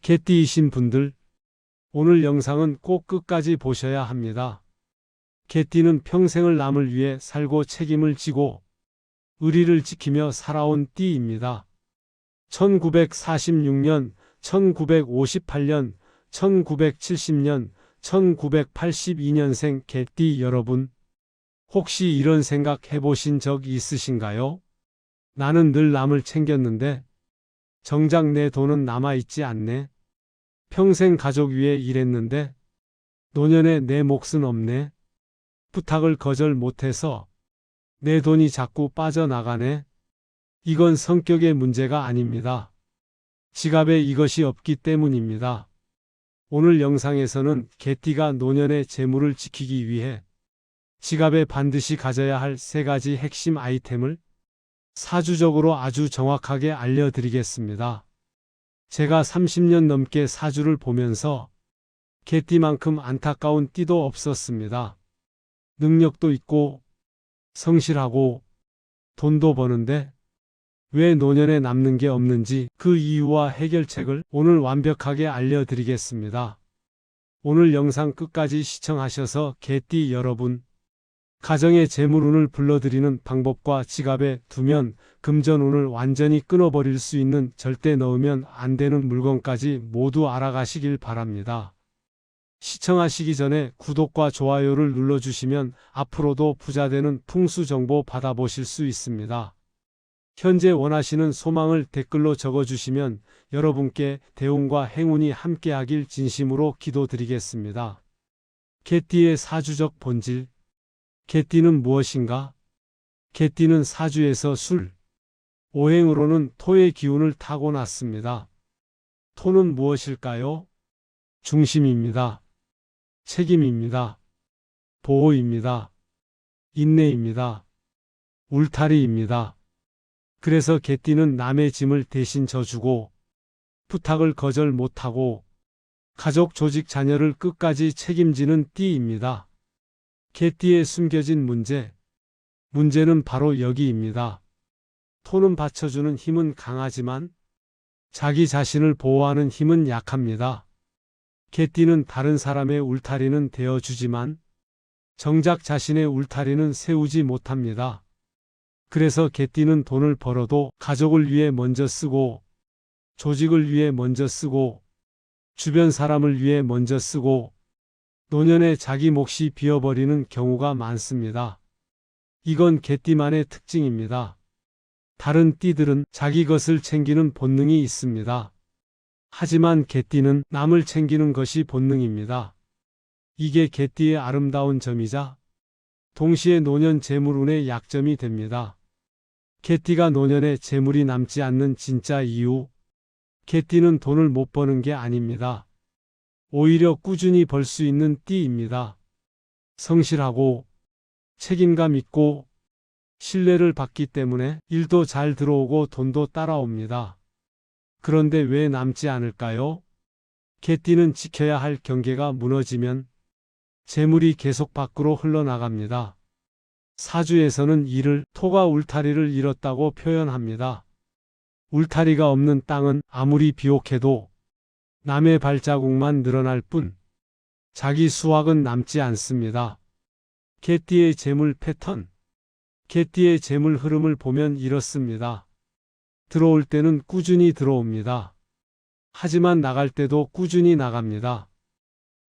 개띠이신 분들, 오늘 영상은 꼭 끝까지 보셔야 합니다. 개띠는 평생을 남을 위해 살고 책임을 지고 의리를 지키며 살아온 띠입니다. 1946년, 1958년, 1970년, 1982년생 개띠 여러분, 혹시 이런 생각 해보신 적 있으신가요? 나는 늘 남을 챙겼는데 정작 내 돈은 남아있지 않네. 평생 가족 위해 일했는데 노년에 내 몫은 없네. 부탁을 거절 못해서 내 돈이 자꾸 빠져나가네. 이건 성격의 문제가 아닙니다. 지갑에 이것이 없기 때문입니다. 오늘 영상에서는 개띠가 노년의 재물을 지키기 위해 지갑에 반드시 가져야 할 3가지 핵심 아이템을 사주적으로 아주 정확하게 알려드리겠습니다. 제가 30년 넘게 사주를 보면서 개띠만큼 안타까운 띠도 없었습니다. 능력도 있고 성실하고 돈도 버는데 왜 노년에 남는 게 없는지 그 이유와 해결책을 오늘 완벽하게 알려드리겠습니다. 오늘 영상 끝까지 시청하셔서 개띠 여러분, 가정의 재물운을 불러들이는 방법과 지갑에 두면 금전운을 완전히 끊어버릴 수 있는 절대 넣으면 안 되는 물건까지 모두 알아가시길 바랍니다. 시청하시기 전에 구독과 좋아요를 눌러주시면 앞으로도 부자되는 풍수 정보 받아보실 수 있습니다. 현재 원하시는 소망을 댓글로 적어주시면 여러분께 대운과 행운이 함께하길 진심으로 기도드리겠습니다. 개띠의 사주적 본질. 개띠는 무엇인가? 개띠는 사주에서 술, 오행으로는 토의 기운을 타고났습니다. 토는 무엇일까요? 중심입니다. 책임입니다. 보호입니다. 인내입니다. 울타리입니다. 그래서 개띠는 남의 짐을 대신 져주고 부탁을 거절 못하고 가족, 조직, 자녀를 끝까지 책임지는 띠입니다. 개띠에 숨겨진 문제는 바로 여기입니다. 토는 받쳐주는 힘은 강하지만 자기 자신을 보호하는 힘은 약합니다. 개띠는 다른 사람의 울타리는 되어주지만 정작 자신의 울타리는 세우지 못합니다. 그래서 개띠는 돈을 벌어도 가족을 위해 먼저 쓰고 조직을 위해 먼저 쓰고 주변 사람을 위해 먼저 쓰고 노년에 자기 몫이 비어버리는 경우가 많습니다. 이건 개띠만의 특징입니다. 다른 띠들은 자기 것을 챙기는 본능이 있습니다. 하지만 개띠는 남을 챙기는 것이 본능입니다. 이게 개띠의 아름다운 점이자 동시에 노년 재물운의 약점이 됩니다. 개띠가 노년에 재물이 남지 않는 진짜 이유, 개띠는 돈을 못 버는 게 아닙니다. 오히려 꾸준히 벌 수 있는 띠입니다. 성실하고 책임감 있고 신뢰를 받기 때문에 일도 잘 들어오고 돈도 따라옵니다. 그런데 왜 남지 않을까요? 개띠는 지켜야 할 경계가 무너지면 재물이 계속 밖으로 흘러나갑니다. 사주에서는 이를 토가 울타리를 잃었다고 표현합니다. 울타리가 없는 땅은 아무리 비옥해도 남의 발자국만 늘어날 뿐 자기 수확은 남지 않습니다. 개띠의 재물 패턴. 개띠의 재물 흐름을 보면 이렇습니다. 들어올 때는 꾸준히 들어옵니다. 하지만 나갈 때도 꾸준히 나갑니다.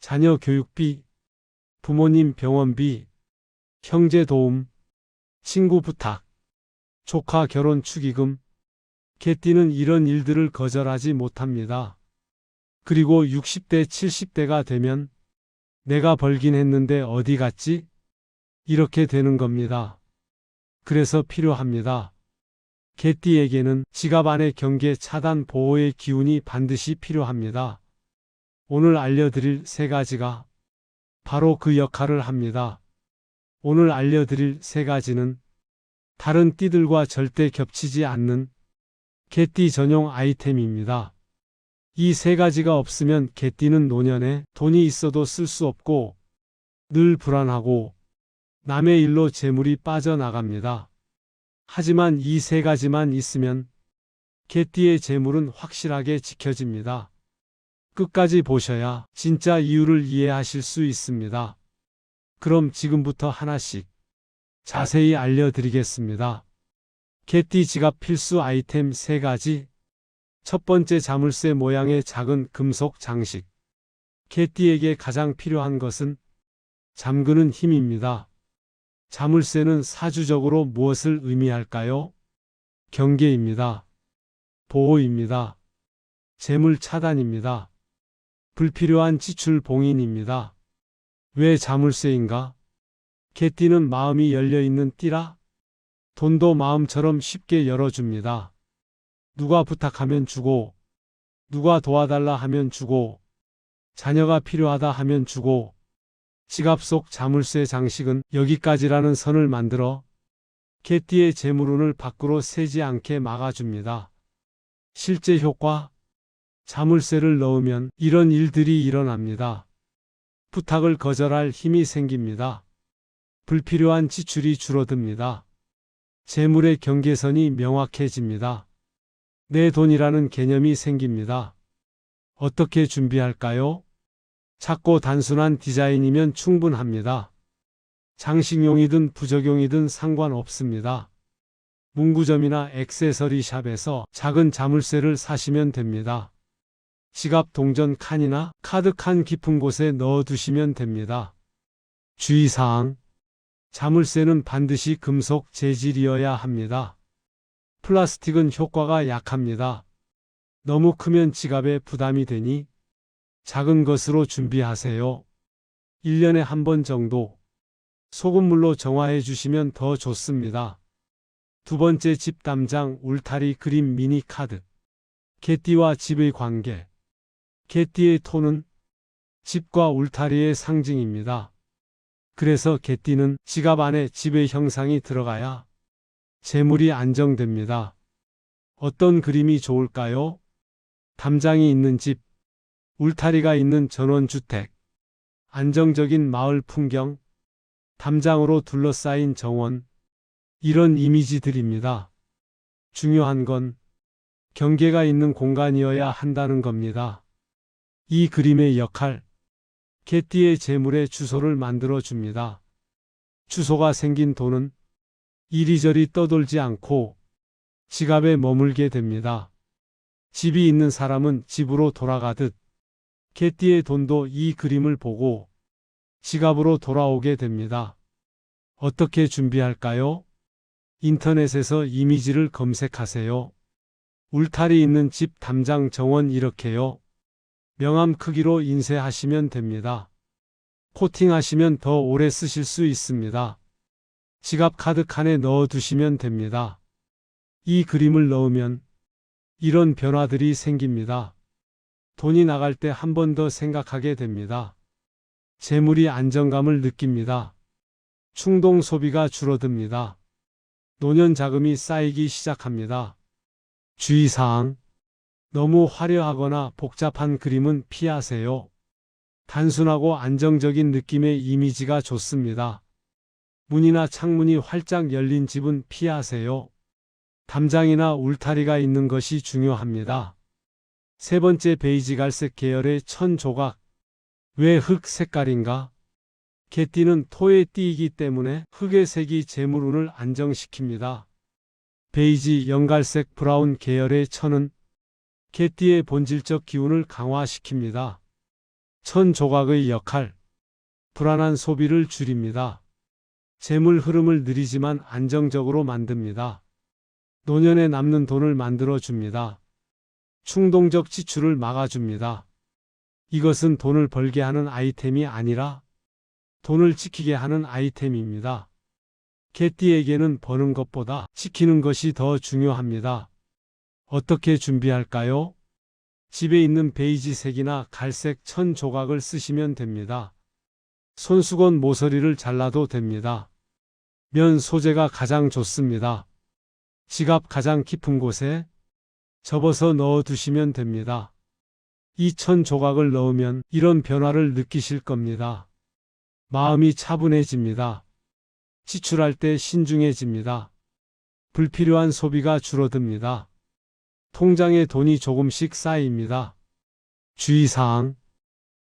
자녀 교육비, 부모님 병원비, 형제 도움, 친구 부탁, 조카 결혼 축의금. 개띠는 이런 일들을 거절하지 못합니다. 그리고 60대, 70대가 되면 내가 벌긴 했는데 어디 갔지? 이렇게 되는 겁니다. 그래서 필요합니다. 개띠에게는 지갑 안의 경계 차단 보호의 기운이 반드시 필요합니다. 오늘 알려드릴 3가지가 바로 그 역할을 합니다. 오늘 알려드릴 3가지는 다른 띠들과 절대 겹치지 않는 개띠 전용 아이템입니다. 이 3가지가 없으면 개띠는 노년에 돈이 있어도 쓸 수 없고 늘 불안하고 남의 일로 재물이 빠져나갑니다. 하지만 이 3가지만 있으면 개띠의 재물은 확실하게 지켜집니다. 끝까지 보셔야 진짜 이유를 이해하실 수 있습니다. 그럼 지금부터 하나씩 자세히 알려드리겠습니다. 개띠 지갑 필수 아이템 3가지. 첫 번째, 자물쇠 모양의 작은 금속 장식. 개띠에게 가장 필요한 것은 잠그는 힘입니다. 자물쇠는 사주적으로 무엇을 의미할까요? 경계입니다. 보호입니다. 재물 차단입니다. 불필요한 지출 봉인입니다. 왜 자물쇠인가? 개띠는 마음이 열려있는 띠라 돈도 마음처럼 쉽게 열어줍니다. 누가 부탁하면 주고, 누가 도와달라 하면 주고, 자녀가 필요하다 하면 주고, 지갑 속 자물쇠 장식은 여기까지라는 선을 만들어 개띠의 재물운을 밖으로 새지 않게 막아줍니다. 실제 효과, 자물쇠를 넣으면 이런 일들이 일어납니다. 부탁을 거절할 힘이 생깁니다. 불필요한 지출이 줄어듭니다. 재물의 경계선이 명확해집니다. 내 돈이라는 개념이 생깁니다. 어떻게 준비할까요? 작고 단순한 디자인이면 충분합니다. 장식용이든 부적용이든 상관없습니다. 문구점이나 액세서리 샵에서 작은 자물쇠를 사시면 됩니다. 지갑 동전 칸이나 카드 칸 깊은 곳에 넣어두시면 됩니다. 주의사항, 자물쇠는 반드시 금속 재질이어야 합니다. 플라스틱은 효과가 약합니다. 너무 크면 지갑에 부담이 되니 작은 것으로 준비하세요. 1년에 한 번 정도 소금물로 정화해 주시면 더 좋습니다. 두 번째, 집 담장 울타리 그림 미니 카드. 개띠와 집의 관계. 개띠의 토는 집과 울타리의 상징입니다. 그래서 개띠는 지갑 안에 집의 형상이 들어가야 재물이 안정됩니다. 어떤 그림이 좋을까요? 담장이 있는 집, 울타리가 있는 전원주택, 안정적인 마을 풍경, 담장으로 둘러싸인 정원, 이런 이미지들입니다. 중요한 건 경계가 있는 공간이어야 한다는 겁니다. 이 그림의 역할, 개띠의 재물의 주소를 만들어 줍니다. 주소가 생긴 돈은 이리저리 떠돌지 않고 지갑에 머물게 됩니다. 집이 있는 사람은 집으로 돌아가듯 개띠의 돈도 이 그림을 보고 지갑으로 돌아오게 됩니다. 어떻게 준비할까요? 인터넷에서 이미지를 검색하세요. 울타리 있는 집 담장 정원 이렇게요. 명암 크기로 인쇄하시면 됩니다. 코팅하시면 더 오래 쓰실 수 있습니다. 지갑 카드 칸에 넣어두시면 됩니다. 이 그림을 넣으면 이런 변화들이 생깁니다. 돈이 나갈 때 한 번 더 생각하게 됩니다. 재물이 안정감을 느낍니다. 충동 소비가 줄어듭니다. 노년 자금이 쌓이기 시작합니다. 주의사항, 너무 화려하거나 복잡한 그림은 피하세요. 단순하고 안정적인 느낌의 이미지가 좋습니다. 문이나 창문이 활짝 열린 집은 피하세요. 담장이나 울타리가 있는 것이 중요합니다. 세 번째, 베이지 갈색 계열의 천 조각. 왜 흑 색깔인가? 개띠는 토의 띠이기 때문에 흑의 색이 재물운을 안정시킵니다. 베이지, 연갈색, 브라운 계열의 천은 개띠의 본질적 기운을 강화시킵니다. 천 조각의 역할, 불안한 소비를 줄입니다. 재물 흐름을 느리지만 안정적으로 만듭니다. 노년에 남는 돈을 만들어줍니다. 충동적 지출을 막아줍니다. 이것은 돈을 벌게 하는 아이템이 아니라 돈을 지키게 하는 아이템입니다. 개띠에게는 버는 것보다 지키는 것이 더 중요합니다. 어떻게 준비할까요? 집에 있는 베이지색이나 갈색 천 조각을 쓰시면 됩니다. 손수건 모서리를 잘라도 됩니다. 면 소재가 가장 좋습니다. 지갑 가장 깊은 곳에 접어서 넣어두시면 됩니다. 이 천 조각을 넣으면 이런 변화를 느끼실 겁니다. 마음이 차분해집니다. 지출할 때 신중해집니다. 불필요한 소비가 줄어듭니다. 통장에 돈이 조금씩 쌓입니다. 주의사항.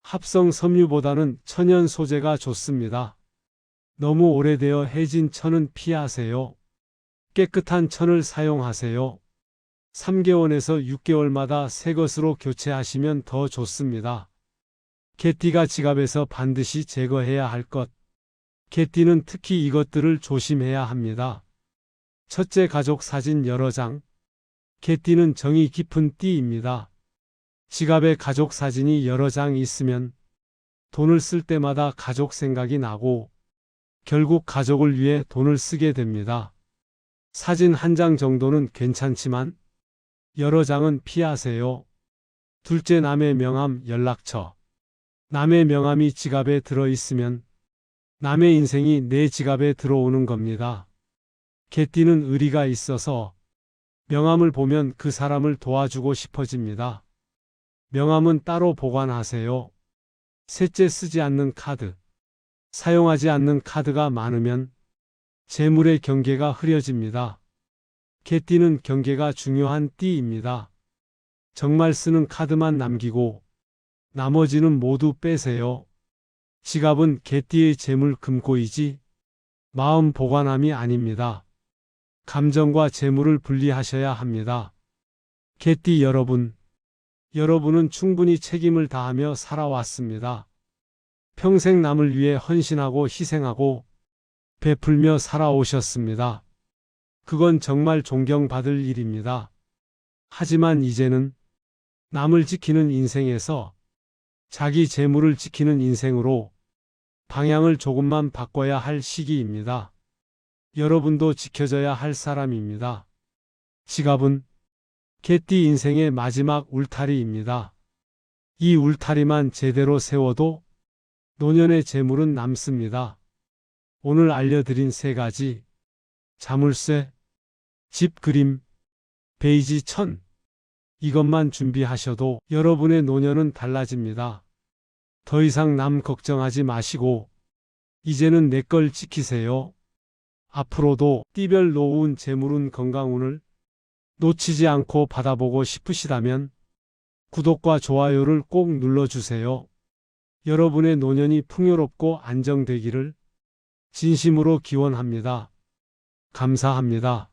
합성 섬유보다는 천연 소재가 좋습니다. 너무 오래되어 해진 천은 피하세요. 깨끗한 천을 사용하세요. 3개월에서 6개월마다 새 것으로 교체하시면 더 좋습니다. 개띠가 지갑에서 반드시 제거해야 할 것. 개띠는 특히 이것들을 조심해야 합니다. 첫째, 가족 사진 여러 장. 개띠는 정이 깊은 띠입니다. 지갑에 가족 사진이 여러 장 있으면 돈을 쓸 때마다 가족 생각이 나고 결국 가족을 위해 돈을 쓰게 됩니다. 사진 한 장 정도는 괜찮지만 여러 장은 피하세요. 둘째, 남의 명함, 연락처. 남의 명함이 지갑에 들어있으면 남의 인생이 내 지갑에 들어오는 겁니다. 개띠는 의리가 있어서 명함을 보면 그 사람을 도와주고 싶어집니다. 명함은 따로 보관하세요. 셋째, 쓰지 않는 카드. 사용하지 않는 카드가 많으면 재물의 경계가 흐려집니다. 개띠는 경계가 중요한 띠입니다. 정말 쓰는 카드만 남기고 나머지는 모두 빼세요. 지갑은 개띠의 재물 금고이지 마음 보관함이 아닙니다. 감정과 재물을 분리하셔야 합니다. 개띠 여러분은 충분히 책임을 다하며 살아왔습니다. 평생 남을 위해 헌신하고 희생하고 베풀며 살아오셨습니다. 그건 정말 존경받을 일입니다. 하지만 이제는 남을 지키는 인생에서 자기 재물을 지키는 인생으로 방향을 조금만 바꿔야 할 시기입니다. 여러분도 지켜져야 할 사람입니다. 지갑은 개띠 인생의 마지막 울타리입니다. 이 울타리만 제대로 세워도 노년의 재물은 남습니다. 오늘 알려드린 3가지, 자물쇠, 집 그림, 베이지 천, 이것만 준비하셔도 여러분의 노년은 달라집니다. 더 이상 남 걱정하지 마시고 이제는 내 걸 지키세요. 앞으로도 띠별 노운, 재물운, 건강운을 놓치지 않고 받아보고 싶으시다면 구독과 좋아요를 꼭 눌러주세요. 여러분의 노년이 풍요롭고 안정되기를 진심으로 기원합니다. 감사합니다.